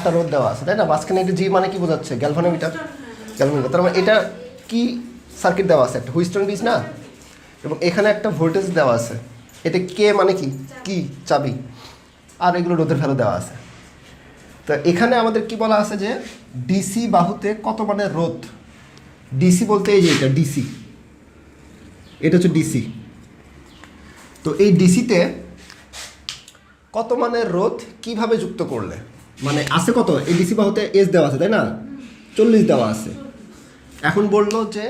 4টা রোধ দেওয়া আছে, তাই না? মাঝখানে এটা জি মানে কি বোঝাচ্ছে? গ্যালভানোমিটার। গ্যালভানোমিটার তার মানে এটা কি সার্কিট দেওয়া আছে? একটা হুইস্টন ব্রিজ না? এবং এখানে একটা ভোল্টেজ দেওয়া আছে, এটা কে মানে কি চাবি, আর এগুলো রোধের ভ্যালু দেওয়া আছে। তো এখানে আমাদের কি বলা আছে যে ডিসি বাহুতে কত মানের রোধ, ডিসি বলতে এই যে এটা ডিসি, এটা হচ্ছে ডিসি। তো এই ডিসিতে কত মানের রোধ কিভাবে যুক্ত করলে, মানে আছে কত, এই ডিসি বাহুতে এস দেওয়া আছে তাই না, 40 দেওয়া আছে। এখন বললো যে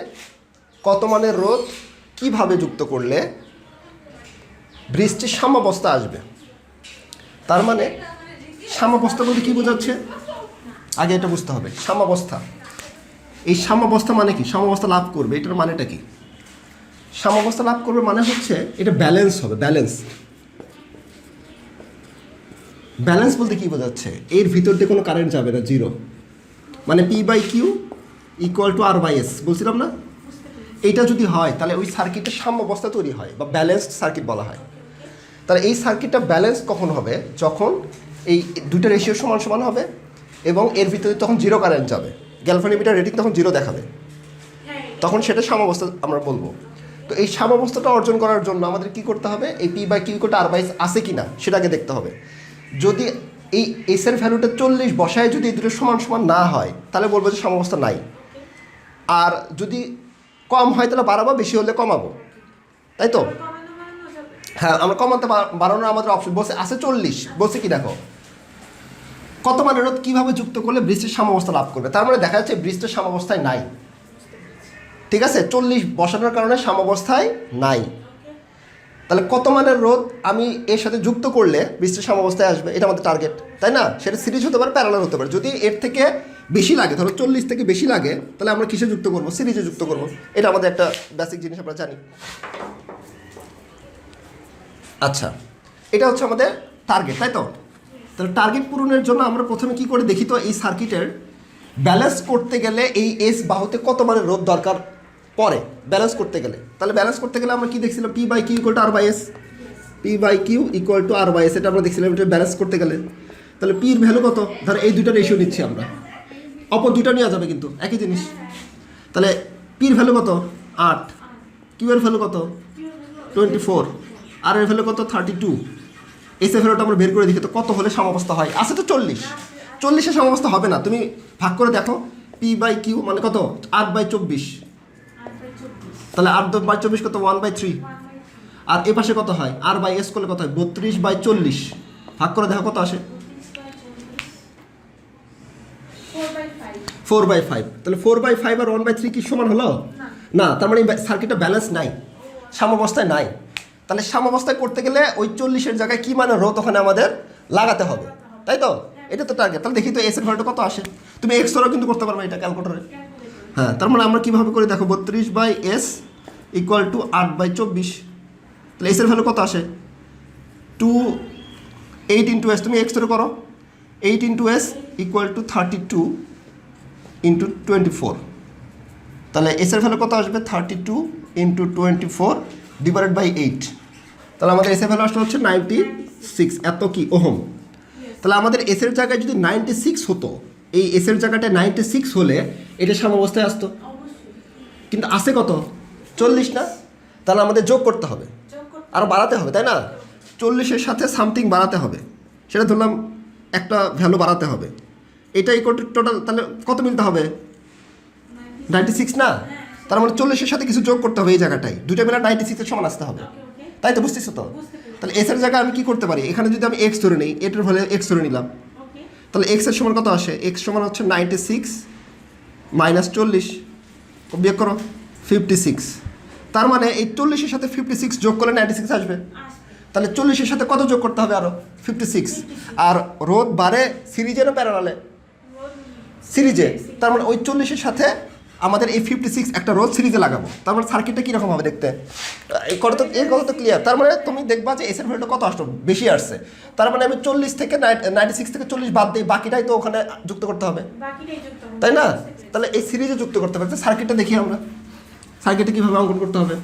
কত মানের রোধ কিভাবে যুক্ত করলে ব্রিজটির সাম্যাবস্থা আসবে। তার মানে সাম্যাবস্থা বলতে কী বোঝাচ্ছে, আগে এটা বুঝতে হবে। সাম্যাবস্থা, এই সাম্যাবস্থা মানে কি? সাম্যাবস্থা লাভ করবে, এটার মানেটা কি? সাম্যাবস্থা লাভ করবে মানে হচ্ছে এটা ব্যালেন্স হবে। ব্যালেন্স, ব্যালেন্স বলতে কী বোঝাচ্ছে? এর ভিতর দিয়ে কোনো কারেন্ট যাবে না, জিরো। মানে P by Q equal to R by S বলছিলাম না? এইটা যদি হয় তাহলে ওই সার্কিটের সাম্যাবস্থা তৈরি হয় বা ব্যালেন্সড সার্কিট বলা হয়। তাহলে এই সার্কিটটা ব্যালেন্স কখন হবে? যখন এই দুইটা রেশিও সমান সমান হবে এবং এর ভিতরে তখন জিরো কারেন্ট যাবে, গ্যালভানোমিটার রিডিং তখন জিরো দেখাবে, তখন সেটা সাম্যাবস্থা আমরা বলবো। তো এই সাম্যাবস্থাটা অর্জন করার জন্য আমাদের কি করতে হবে? এই পি বাই কিউ কোটা আর বাই আছে কি না সেটা আগে দেখতে হবে। যদি এই এসের ভ্যালুটা 40 বসায় যদি এই দুটো সমান সমান না হয় তাহলে বলবো যে সাম্যাবস্থা নাই। আর যদি কম হয় তাহলে বাড়াবো, বেশি হলে কমাবো, তাই তো? হ্যাঁ, আমরা কমাতে বাড়ানোর আমাদের অপশন বলছে আছে 40, বলছে কি দেখো কত মানের রোধ কীভাবে যুক্ত করলে ব্রিজের সাম্যাবস্থা লাভ করবে। তার মানে দেখা যাচ্ছে ব্রিজটা সাম্যাবস্থায় নাই, ঠিক আছে? 40 বসানোর কারণে সাম্যাবস্থায় নাই। তাহলে কত মানের রোধ আমি এর সাথে যুক্ত করলে ব্রিজের সাম্যাবস্থায় আসবে, এটা আমাদের টার্গেট, তাই না? সেটা সিরিজ হতে পারে, প্যারালাল হতে পারে। যদি এর থেকে বেশি লাগে, ধরো 40 থেকে বেশি লাগে, তাহলে আমরা কিসে যুক্ত করবো? সিরিজে যুক্ত করবো। এটা আমাদের একটা বেসিক জিনিস, আমরা জানি। আচ্ছা, এটা হচ্ছে আমাদের টার্গেট, তাই তো? তাহলে টার্গেট পূরণের জন্য আমরা প্রথমে কি করে দেখি তো, এই সার্কিটের ব্যালেন্স করতে গেলে এই এস বাহুতে কত মানের রোধ দরকার পড়ে ব্যালেন্স করতে গেলে। তাহলে ব্যালেন্স করতে গেলে আমরা কি দেখছিলাম? P by Q equal to R by S, P by Q equal to R by S, এটা আমরা দেখছিলাম। এটা ব্যালেন্স করতে গেলে তাহলে পির ভ্যালু কত? ধর এই দুইটা রেশিও নিচ্ছি আমরা, অপর দুইটা নেওয়া যাবে কিন্তু একই জিনিস। তাহলে পির ভ্যালু কত? 8, কিউ এর ভ্যালু কত? 24, আর এর ভ্যালু কত? 32। এসের ভ্যালুটা আমরা বের করে দেখি তো কত হলে সাম্যাবস্থা হয়। আছে তো 40, 40-এ সাম্যাবস্থা হবে না। তুমি ভাগ করে দেখো, পি বাই কিউ মানে কত? 8/24, তাহলে 8/24 কত? 1/3। আর এ পাশে কত হয়? আর বাই এস করলে কত হয়? 32/40। ভাগ করে দেখো কত আসে? 4/5। তাহলে 4/5 আর 1/3 কি সমান হলো না? তার মানে সার্কিটটা ব্যালেন্স নাই, সাম্যাবস্থায় নাই। তাহলে সাম্যাবস্থায় করতে গেলে ওই 40-এর জায়গায় কি মানে রোধ ওখানে আমাদের লাগাতে হবে, তাই তো? এটা তো টার্গেট। তাহলে দেখি তো এস এর ভ্যালুটা কত আসে। তুমি এক্স ধরেও কিন্তু করতে পারবে এটা ক্যালকুলেটরে। হ্যাঁ, তার মানে আমরা কীভাবে করে দেখো, 32/s ইকুয়াল টু 8/24। তাহলে এস এর ভ্যালু কত আসে? 8 ইন্টু এস, তুমি এক্স ধরে করো, 8 into S equal to 32 into 24। তাহলে এস এর ভ্যালু কত আসবে? 32 ইন্টু 24 ডিভাইডেড বাই 8। তাহলে আমাদের এস এর ভ্যালু আসলে হচ্ছে 96, এত কি ওহম। তাহলে আমাদের এস এর জায়গায় যদি 96 হতো, এই এস এর জায়গাটা 96 হলে এটা সাম্যাবস্থায় আসতো, কিন্তু আসে কত? 40 না? তাহলে আমাদের যোগ করতে হবে, আরও বাড়াতে হবে, তাই না? 40-এর সাথে সামথিং বাড়াতে হবে, সেটা ধরলাম একটা ভ্যালু বাড়াতে হবে। এটাই টোটাল তাহলে কত মিলতে হবে? 96 না? তার মানে 40-এর সাথে কিছু যোগ করতে হবে এই জায়গাটায়, দুইটা মিলে 96-এর সমান আসতে হবে, তাই তো? বুঝতেছো তো? তাহলে এস এর জায়গায় আমি কি করতে পারি? এখানে যদি আমি এক্স ধরে নিই, এটার ফলে এক্স ধরে নিলাম, তাহলে এক্স এর সমান কত আসে? এক্স সমান হচ্ছে 96 মাইনাস 40, বিয়োগ করো 56। তার মানে এই 40-এর সাথে 56 যোগ করলে 96 আসবে। তাহলে 40-এর সাথে কত যোগ করতে হবে? আরও 56। আর রোধ বাড়ে সিরিজে না প্যারালালে? সিরিজে। তার মানে ওই 40-এর সাথে আমাদের এই 56 একটা রোধ সিরিজে লাগাবো। তার মানে সার্কিটটা কীরকম হবে দেখতে? এই কথা তো ক্লিয়ার। তার মানে তুমি দেখবা যে এসের ভ্যালুটা কত আসলো, বেশি আসছে। তার মানে আমি 40 থেকে 96 থেকে 40 বাদ দিই, বাকিটাই তো ওখানে যুক্ত করতে হবে, তাই না? তাহলে এই সিরিজে যুক্ত করতে হবে। সার্কিটটা দেখি আমরা, সার্কিটটা কীভাবে অঙ্কন করতে হবে।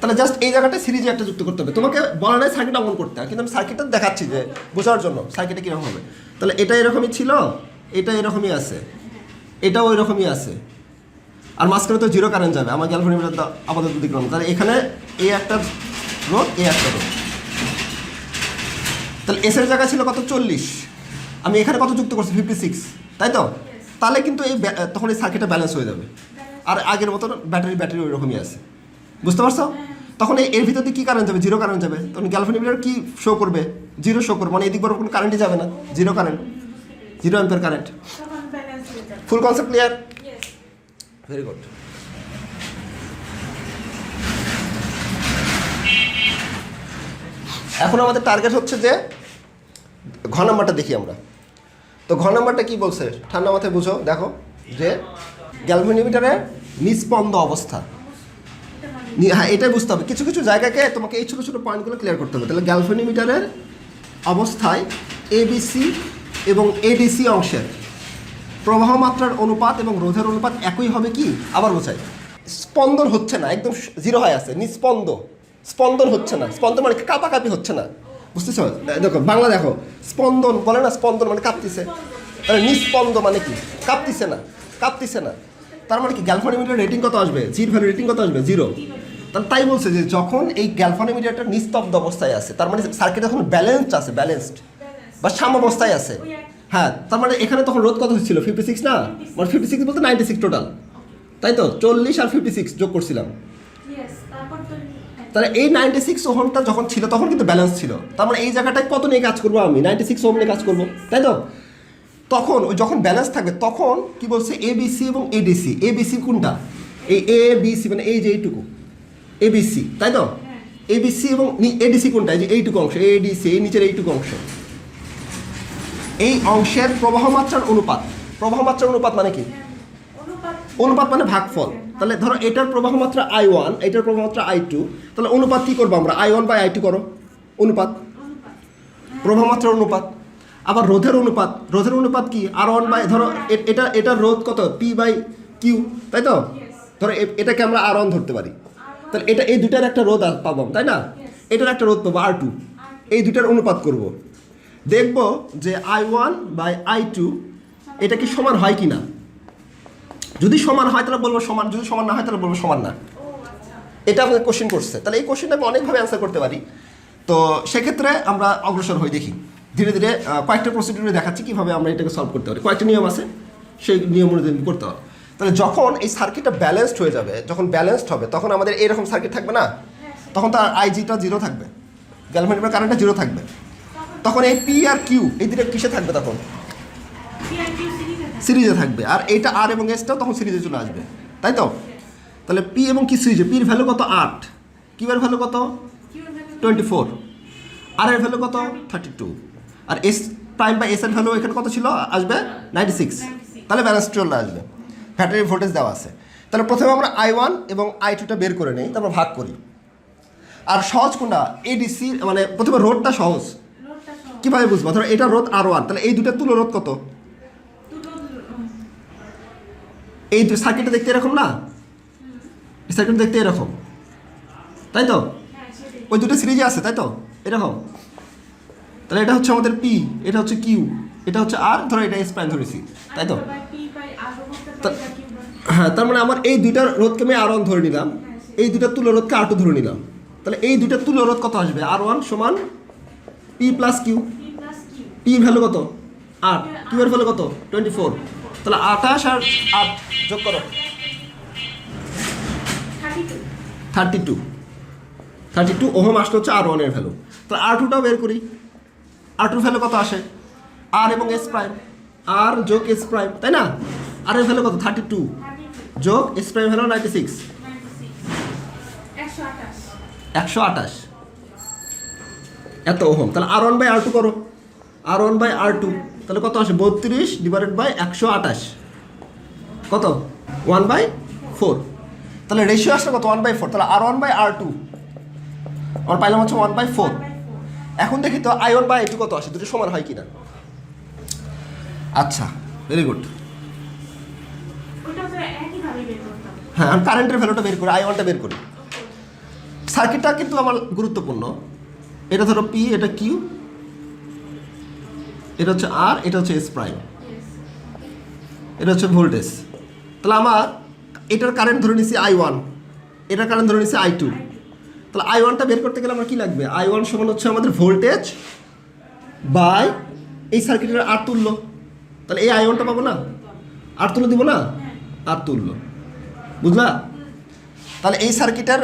তাহলে জাস্ট এই জায়গাটা সিরিজে একটা যুক্ত করতে হবে, তোমাকে বলা নাই সার্কিট অঙ্কন করতে হয়, কিন্তু আমি সার্কিটটা দেখাচ্ছি যে বোঝার জন্য সার্কিটটা কীরকম হবে। তাহলে এটা এরকমই ছিল, এটা এরকমই আছে, এটাও এরকমই আছে, আর মাঝখানে তো জিরো কারেন্ট যাবে, আমার গ্যালভানোমিটার আপাতত ব্যতিক্রম। তাহলে এখানে এই একটা রোধ, এই একটা রোধ। তাহলে এসের জায়গা ছিল কত 40, আমি এখানে কত যুক্ত করছি 56, তাই তো? তাহলে কিন্তু এই তখন এই সার্কিটটা ব্যালেন্স হয়ে যাবে, আর আগের মতন ব্যাটারি ওই রকমই আছে, বুঝতে পারছো? তখন এর ভিতর দিয়ে কী কারেন্ট যাবে? জিরো কারেন্ট যাবে। তখন গ্যালভানোমিটার কি শো করবে? জিরো শো করবে, মানে এদিক বড় কোনো কারেন্টই যাবে না, জিরো কারেন্ট, 0 অ্যাম্পিয়ার কারেন্ট। ফুল কনসেপ্ট ক্লিয়ার? Very good. এখন আমাদের টার্গেট হচ্ছে যে ঘ নাম্বারটা দেখি আমরা। তো ঘ নাম্বারটা কি বলছে? ঠান্ডা মাথায় বুঝো, দেখো যে গ্যালভানোমিটারের নিস্পন্দ অবস্থা, হ্যাঁ এটাই বুঝতে হবে। কিছু কিছু জায়গাকে তোমাকে এই ছোটো ছোটো পয়েন্টগুলো ক্লিয়ার করতে হবে। তাহলে গ্যালভানোমিটারের অবস্থায় এবিসি এবং এডিসি অংশের প্রবাহ মাত্রার অনুপাত এবং রোধের অনুপাত একই হবে কি? আবার বোঝাই, স্পন্দন হচ্ছে না, একদম জিরো হয়ে আছে, নিস্পন্দ, স্পন্দন হচ্ছে না। স্পন্দন মানে কাঁপাকাঁপি হচ্ছে না, বুঝতেছ? দেখো বাংলা দেখো, স্পন্দন বলে না, স্পন্দন মানে কাঁপতিছে, তাহলে নিস্পন্দ মানে কি? কাঁপতিছে না, কাঁপতিছে না। তার মানে কি গ্যালভানোমিটার রেটিং কত আসবে? জির ভ্যালু রেটিং কত আসবে? 0। তাহলে তাই বলছে যে যখন এই গ্যালভানোমিটারটা নিস্তব্ধ অবস্থায় আছে, তার মানে সার্কিট এখন ব্যালেন্সড আছে, ব্যালেন্সড বা সাম্যাবস্থায় আছে। হ্যাঁ, তার মানে এখানে তখন রোধ কত হচ্ছিল? 56 না, মানে 56 বলতে 96 টোটাল, তাই তো? 40 আর 56 যোগ করছিলাম। তাহলে এই 96 ওহমটা যখন ছিল তখন কিন্তু ব্যালেন্স ছিল, তার মানে এই জায়গাটায় কত নিয়ে কাজ করবো? আমি 96 ওহম নিয়ে কাজ করবো, তাই তো? তখন ওই যখন ব্যালেন্স থাকবে তখন কি বলছে? এবিসি এবং এডিসি। এবিসি কোনটা? এই এ বিসি, মানে এই যে এইটুকু এবিসি, তাই তো? এবিসি এবং এডিসি কোনটা? এই যে এইটুকু অংশ, এডিসি, এই নিচের এইটুকু অংশ, এই অংশের প্রবাহ মাত্রার অনুপাত। প্রবাহ মাত্রার অনুপাত মানে কি? অনুপাত মানে ভাগফল। তাহলে ধরো এটার প্রবাহ মাত্রা I1, এটার প্রবাহ মাত্রা I2, তাহলে অনুপাত কি করবো আমরা? I1 বাই I2 করো, অনুপাত, প্রবাহ মাত্রার অনুপাত। আবার রোধের অনুপাত, রোধের অনুপাত কি? R1 বাই, ধরো এটার রোধ কত? P বাই কিউ, তাই তো? ধরো এটাকে আমরা R1 ধরতে পারি, তাহলে এই দুটার একটা রোধ পাবো, তাই না? এটার একটা রোধ পাবো R2, এই দুটার অনুপাত করব, দেখব যে I1 বাই I2 এটা কি সমান হয় কি না। যদি সমান হয় তাহলে বলবো সমান, যদি সমান না হয় তাহলে বলবো সমান না। এটা আমাদের কোশ্চেন করছে, তাহলে এই কোশ্চেনটা আমি অনেকভাবে অ্যান্সার করতে পারি। তো সেক্ষেত্রে আমরা অগ্রসর হই, দেখি ধীরে ধীরে কয়েকটা প্রসিডিউরে দেখাচ্ছি কীভাবে আমরা এটাকে সলভ করতে পারি। কয়েকটা নিয়ম আছে, সেই নিয়ম অনুযায়ী করতে হবে। তাহলে যখন এই সার্কিটটা ব্যালেন্সড হয়ে যাবে, যখন ব্যালেন্সড হবে তখন আমাদের এরকম সার্কিট থাকবে না, তখন তার আইজিটা 0 থাকবে, গ্যালভানোমিটার কারেন্টটা 0 থাকবে। তখন এই পি আর কিউ এই দুটো কিসে থাকবে? তখন সিরিজে থাকবে, আর এইটা আর এবং এসটাও তখন সিরিজে চলে আসবে, তাই তো? তাহলে পি এবং কি সিরিজে? পির ভ্যালু কত? 8, কিউ এর ভ্যালু কত? 24, আর এর ভ্যালু কত? 32, আর এস প্রাইম বা এস এর ভ্যালু এখানে কত ছিল? আসবে 96, তাহলে ব্যালেন্স চলে আসবে। ব্যাটারি ভোল্টেজ দেওয়া আছে। তাহলে প্রথমে আমরা I1 এবং I2টা বের করে নিই, তারপর ভাগ করি। আর সহজ কোনটা? এডিসি, মানে প্রথমে রোধটা সহজ, কীভাবে বুঝবো? ধরো এটা রোধ R1, তাহলে এই দুটার তুলো রোধ কত? এই সার্কিটটা দেখতে এরকম না, সার্কিট দেখতে এরকম, তাই তো? ওই দুটো সিরিজে আছে, তাই তো? এরকম। তাহলে এটা হচ্ছে আমাদের পি, এটা হচ্ছে কিউ, এটা হচ্ছে আর, ধরো এটা এস প্রাইম ধরেছি, তাই তো? হ্যাঁ, তার মানে আমার এই দুইটার রোধকে আমি R1 ধরে নিলাম, এই দুটার তুলো রোধকে R2 ধরে নিলাম। তাহলে এই দুটার তুলো রোধ কত আসবে? R1 সমান P plus Q. P value কত? 8, কিউ এর ভ্যালু কত? 24। তাহলে 28 আর 8 যোগ করো, 32 ওহম আসলে হচ্ছে R1 এর ভ্যালু। তাহলে R2টাও বের করি, R2 ভ্যালু কত আসে? আর এবং এস প্রাইম, আর যোগ এস প্রাইম, তাই না? আর এর ভ্যালু কত? 32 যোগ এস প্রাইম ভ্যালু 96, 128 এত ওহম। তাহলে R1 বাই R2 করো, R1 বাই R2 তাহলে কত আসে? 32 ডিভাইডেড বাই 128, কত? 1/4। তাহলে রেশিও আসলে কত? 1/4। তাহলে R1 বাই R2 আমরা পাইলাম হচ্ছে 1/4। এখন দেখি তো I1 বাই I2 কত আসে, দুটো সমান হয় কিনা। আচ্ছা, ভেরি গুড। হ্যাঁ, আমি কারেন্টের ভ্যালুটা বের করি, I1টা বের করি। সার্কিটটা কিন্তু আমার গুরুত্বপূর্ণ। এটা ধরো পি, এটা কিউ, এটা হচ্ছে আর, এটা হচ্ছে এস প্রাইম, এটা হচ্ছে ভোল্টেজ। তাহলে আমার এটার কারেন্ট ধরে নিচ্ছি I1, এটার কারেন্ট ধরে নিচ্ছি I2। তাহলে I1টা বের করতে গেলে আমার কি লাগবে? I1 সমান হচ্ছে আমাদের ভোল্টেজ বাই এই সার্কিটের আর তুল্য। তাহলে এই I1টা পাবো না, আর তুল্য দিব না, আর তুল্য, বুঝলা? তাহলে এই সার্কিটের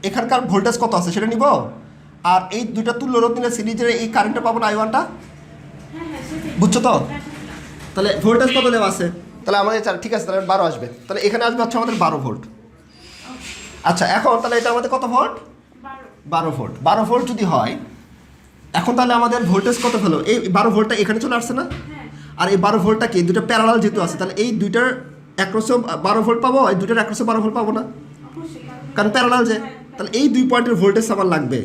এখানকার ভোল্টেজ কত আছে সেটা নিব, আর এই দুইটা তুল্য রোধ নিলে সিরিজের এই কারেন্টটা পাবো না I1টা, বুঝছো তো? তাহলে ভোল্টেজ কত দেওয়া আছে? তাহলে আমাদের ঠিক আছে, তাহলে 12 আসবে। তাহলে এখানে আসবে হচ্ছে আমাদের 12 ভোল্ট। আচ্ছা, এখন তাহলে এটা আমাদের কত ভোল্ট? 12 ভোল্ট। 12 ভোল্ট যদি হয়, এখন তাহলে আমাদের ভোল্টেজ কত হলো? এই 12 ভোল্টটা এখানে চলে আসছে না? আর এই 12 ভোল্টটা কি দুটো প্যারালাল যেহেতু আছে, তাহলে এই দুইটার অ্যাক্রসে 12 ভোল্ট পাবো, এই দুইটার অ্যাক্রসে 12 ভোল্ট পাবো না, কারণ প্যারালাল যে। তাহলে এই দুই পয়েন্টের ভোল্টেজ আমার লাগবে।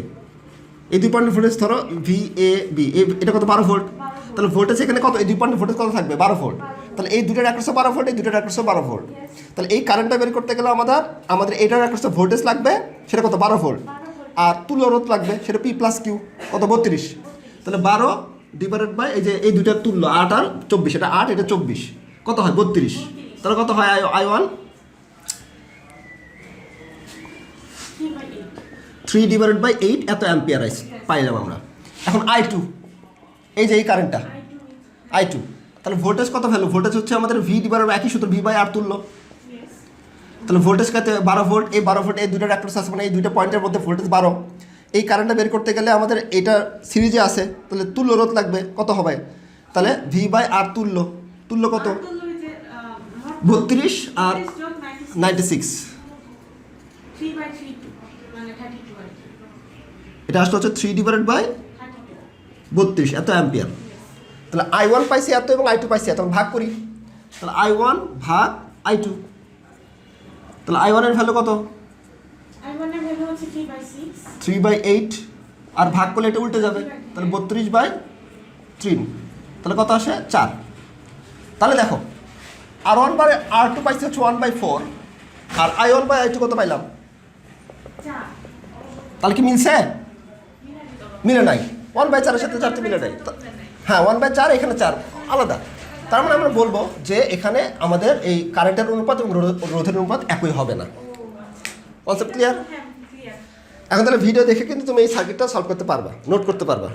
এই দুই পয়েন্টের ভোল্টেজ ধরো VAB, এটা কত? 12 ভোল্ট। তাহলে ভোল্টেজ এখানে কত? এই দুই পয়েন্টের ভোল্টেজ কত থাকবে? 12 ভোল্ট। তাহলে এই দুইটার অ্যাক্রসে 12 ভোল্ট, এই দুইটার অ্যাক্রসে 12 ভোল্ট। তাহলে এই কারেন্টটা বের করতে গেলে আমাদের এইটার অ্যাক্রসে ভোল্টেজ লাগবে, সেটা কত? 12 ভোল্ট। আর তুল্য রোধ লাগবে, সেটা P প্লাস কিউ, কত? 32। তাহলে 12 ডিভাইডেড বাই এই যে এই দুইটার তুল্য 8 আর 24, এটা 8, এটা 24, কত হয়? 32। তাহলে কত হয় I1? 3 ডিভাইডেড বাই 8, এত অ্যাম্পিয়ার পাইলাম আমরা। এখন I2, এই যে এই কারেন্টটা I2, তাহলে ভোল্টেজ কত ভ্যালু? ভোল্টেজ হচ্ছে আমাদের V ডিভাইডেড বাই একই সূত্র, V বাই আর তুল্য। তাহলে ভোল্টেজ কত? 12 ভোল্ট। এই 12 ভোল্ট এই দুইটার অ্যাক্রস আছে, মানে এই দুইটা পয়েন্টের মধ্যে ভোল্টেজ 12। এই কারেন্টটা বের করতে গেলে আমাদের এটা সিরিজে আছে, তাহলে তুল্য রোধ লাগবে, কত হবে? তাহলে V বাই আর তুল্য, তুল্য কত? 32 আর 96, এটা আসলে হচ্ছে 3 ডিভাইডেড বাই 32, এত অ্যাম্পিয়ার। তাহলে I1 পাইছি এত এবং I2 পাইছি এত, ভাগ করি। তাহলে I1 ভাগ I2, তাহলে I1 এর ভ্যালু কত? 3/8, আর ভাগ করলে এটা উল্টে যাবে, তাহলে 32/3, তাহলে কত আসে? 4। তাহলে দেখো R1 বাই R2 পাইছি হচ্ছে 1/4, আর I1 বাই I2 কত পাইলাম? তাহলে কি মিলছে? মিলে নাই। 1/4 এর সাথে 4 মিলে নাই। হ্যাঁ, 1/4, এখানে 4 আলাদা। তার মানে আমরা বলবো যে এখানে আমাদের এই কারেন্টের অনুপাত এবং রোধের অনুপাত একই হবে না। Concept clear? এখন তাহলে ভিডিও দেখে কিন্তু তুমি এই সার্কিটটা সলভ করতে পারবা, নোট করতে পারবা।